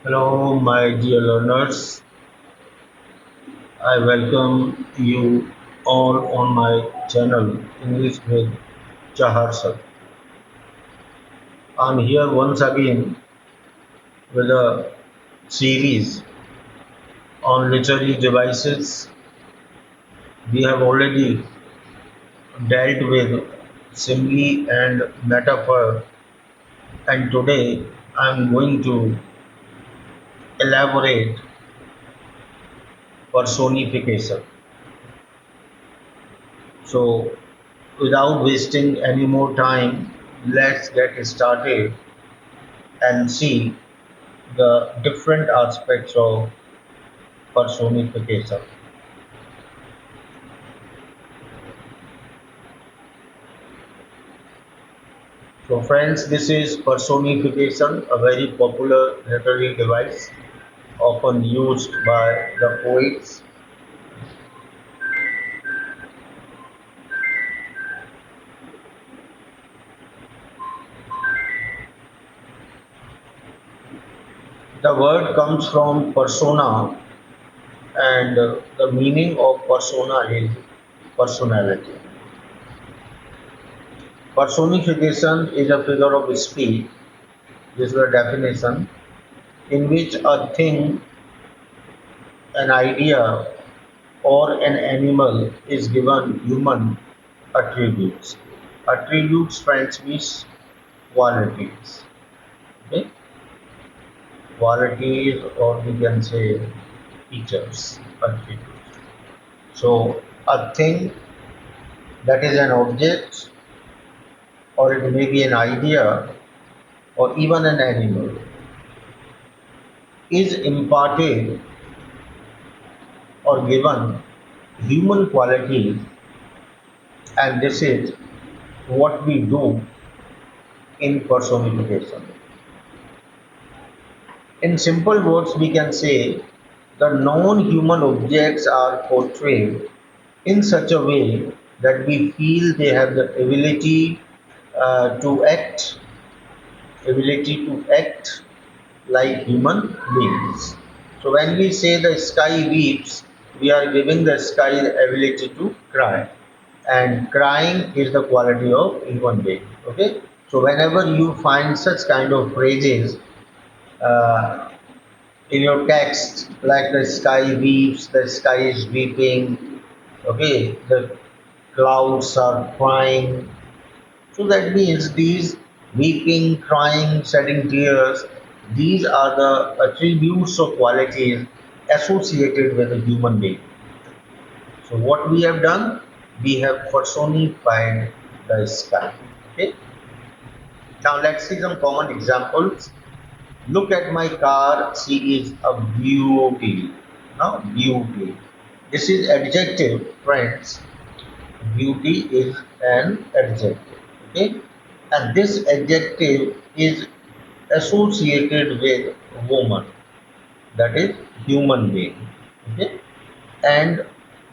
Hello, my dear learners. I welcome you all on my channel, English with Chahar Sir. I'm here once again with a series on literary devices. We have already dealt with simile and metaphor, and today I'm going to elaborate personification. So, without wasting any more time, let's get started and see the different aspects of personification. So, friends, this is personification, a very popular literary device often used by the poets. The word comes from persona, and the meaning of persona is personality. Personification is a figure of speech, this is the definition, in which a thing, an idea, or an animal is given human attributes. Attributes transmits qualities. Okay? Qualities, or we can say features, attributes. So a thing that is an object, or it may be an idea, or even an animal, is imparted or given human qualities, and this is what we do in personification. In simple words, we can say the non-human objects are portrayed in such a way that we feel they have the to act, ability to act like human beings. So when we say the sky weeps, we are giving the sky the ability to cry, and crying is the quality of human being. Okay, so whenever you find such kind of phrases uh, in your text, like the sky weeps, the sky is weeping, okay, the clouds are crying. So that means these weeping, crying, shedding tears, these are the attributes or qualities associated with a human being. So what we have done, we have personified the sky. Okay. Now let's see some common examples. Look at my car, she is a beauty. Now, beauty. This is adjective, friends. Beauty is an adjective. Okay, and this adjective is associated with woman, that is human being. Okay, and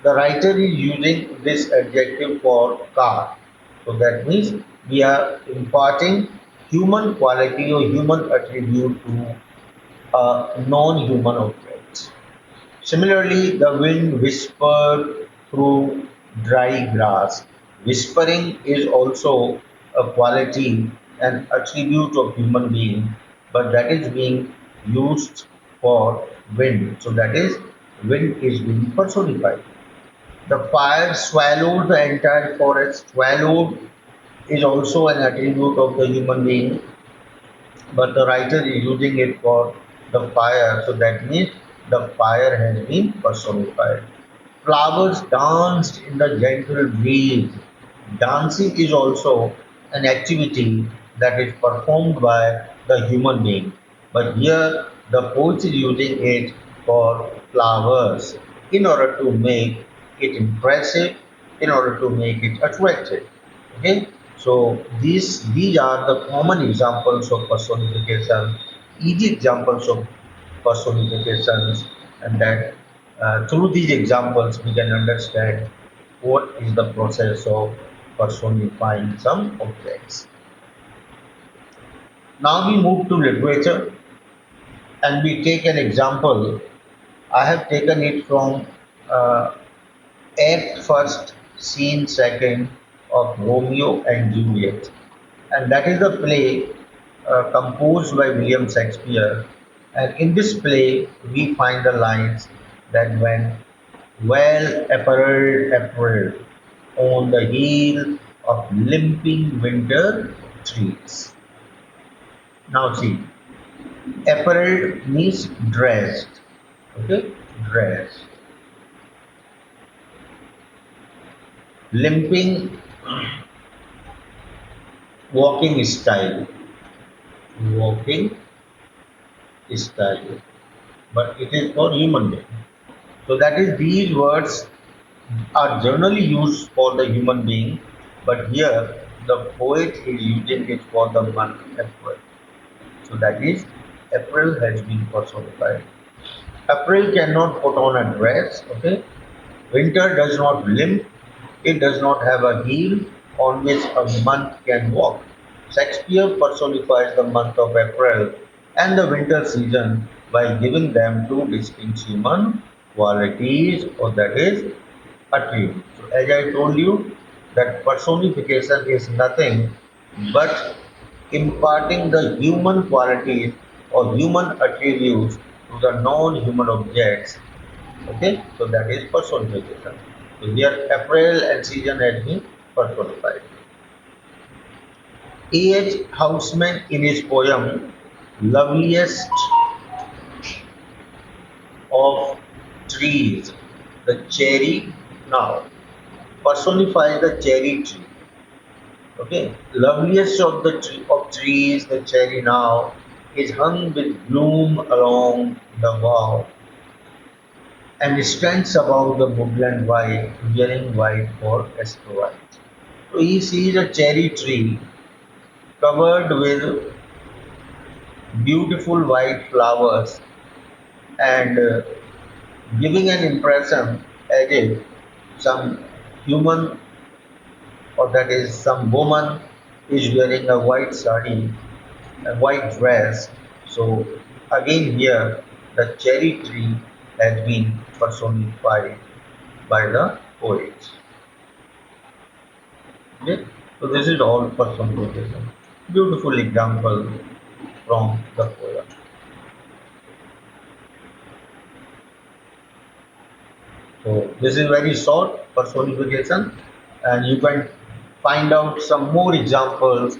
the writer is using this adjective for car. So that means we are imparting human quality or human attribute to a non-human object. Similarly, the wind whispered through dry grass. Whispering is also a quality and attribute of human being, but that is being used for wind. So that is wind is being personified. The fire swallowed the entire forest. Swallowed is also an attribute of the human being, but the writer is using it for the fire, so that means the fire has been personified. Flowers danced in the gentle breeze. Dancing is also an activity that is performed by the human being, but here the poet is using it for flowers in order to make it impressive, in order to make it attractive. Okay, so these are the common examples of personification, easy examples of personifications, and that through these examples we can understand what is the process of personifying some objects. Now we move to literature. And we take an example. I have taken it from uh, Act First, Scene Second of Romeo and Juliet, and that is a play composed by William Shakespeare. And in this play, we find the lines that when well apparelled April on the heel of limping winter trees. Now see, apparelled means dressed. Okay, dressed. Limping, walking style. Walking style. But it is for human being. So that is these words are generally used for the human being, but here the poet is using it for the month April. So that is April has been personified. April cannot put on a dress, okay? Winter does not limp, it does not have a heel on which a month can walk. Shakespeare personifies the month of April and the winter season by giving them two distinct human qualities, or that is attributes. So as I told you, that personification is nothing but imparting the human qualities or human attributes to the non-human objects. Okay, so that is personification. So here April and season has been personified. A.H. Houseman in his poem Loveliest of Trees, the cherry now personifies the cherry tree. Okay, loveliest of the of trees, the cherry now is hung with bloom along the bough and stands above the woodland white, wearing white for Esther white. So he sees a cherry tree covered with beautiful white flowers and giving an impression as if some human, or that is some woman, is wearing a white sari, a white dress. So again here the cherry tree has been personified by the poets. Okay? So this is all personification. Beautiful example from the poem. So this is very short personification, and you can find out some more examples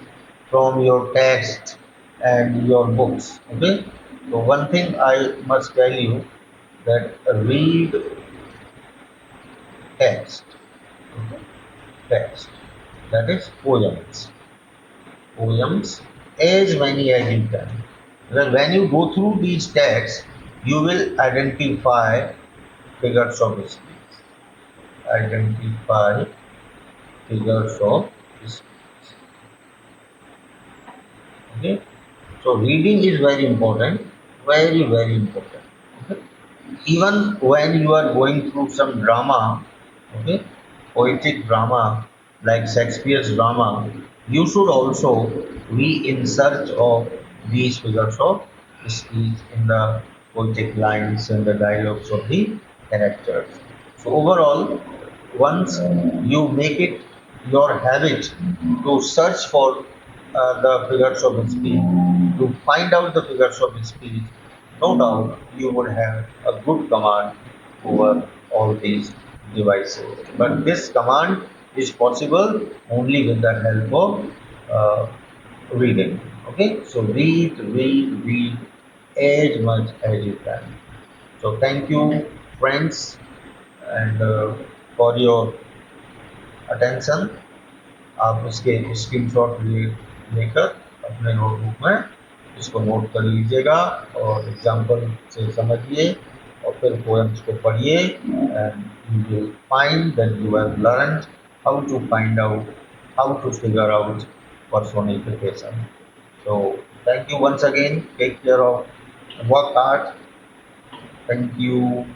from your text and your books. Okay. So one thing I must tell you, that read text. Okay? Text. That is poems. Poems as many as you can. Because when you go through these texts, you will identify figures of speech. Identify figures of speech. Okay. So reading is very important, very very important. Okay. Even when you are going through some drama, okay, poetic drama like Shakespeare's drama, you should also be in search of these figures of speech in the poetic lines and the dialogues of the characters. So overall, once you make it your habit to search for the figures of speech, to find out the figures of speech, no doubt you would have a good command over all these devices. But this command is possible only with the help of reading. Okay, so read as much as you can. So thank you, friends, and for your attention. आप इसके screenshot लेकर अपने notebook में इसको note कर लीजिएगा और example से समझिए और फिर पोएम्स को पढ़िए and you will find that you have learned how to find out how to figure out personification. So thank you once again. Take care of, work hard. Thank you.